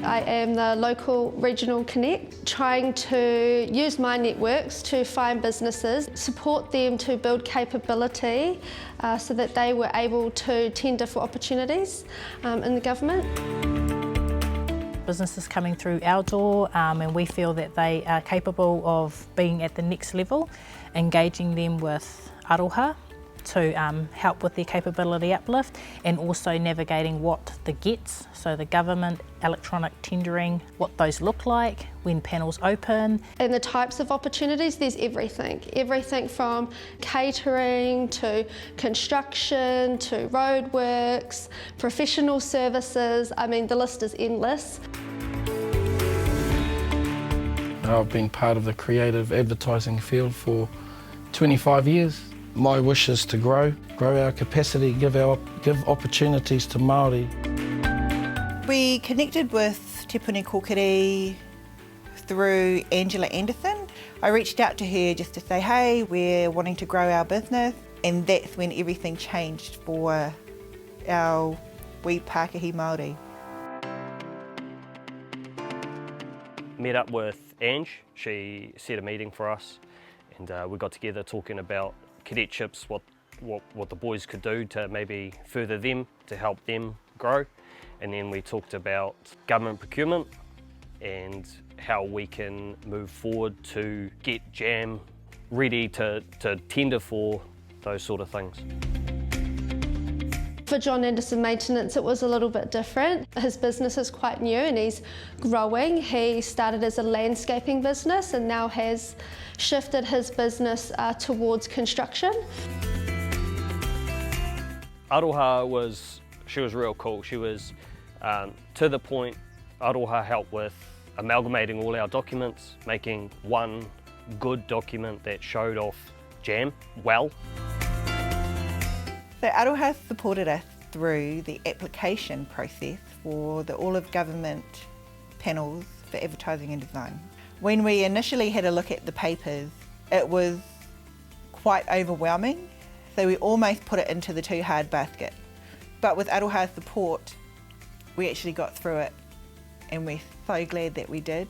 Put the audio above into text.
I am the Local Regional Connect, trying to use my networks to find businesses, support them to build capability so that they were able to tender for opportunities in the government. Businesses coming through our door and we feel that they are capable of being at the next level, engaging them with aroha to help with their capability uplift, and also navigating what the gets, so the government, electronic tendering, what those look like when panels open. And the types of opportunities, there's everything from catering to construction to roadworks, professional services. I mean, the list is endless. I've been part of the creative advertising field for 25 years. My wish is to grow our capacity, give opportunities to Māori. We connected with Te Puni Kokiri through Angela Anderson. I reached out to her just to say, hey, we're wanting to grow our business, and that's when everything changed for our wee Pākehā Māori. Met up with Ange, she set a meeting for us, and we got together talking about cadetships, what the boys could do to maybe further them, to help them grow. And then we talked about government procurement and how we can move forward to get JAM ready to tender for those sort of things. For John Anderson Maintenance, it was a little bit different. His business is quite new and he's growing. He started as a landscaping business and now has shifted his business towards construction. Aroha she was real cool. She was to the point. Aroha helped with amalgamating all our documents, making one good document that showed off JAM well. So Aroha supported us through the application process for the all of government panels for advertising and design. When we initially had a look at the papers, it was quite overwhelming, so we almost put it into the too hard basket. But with Aroha's support, we actually got through it, and we're so glad that we did.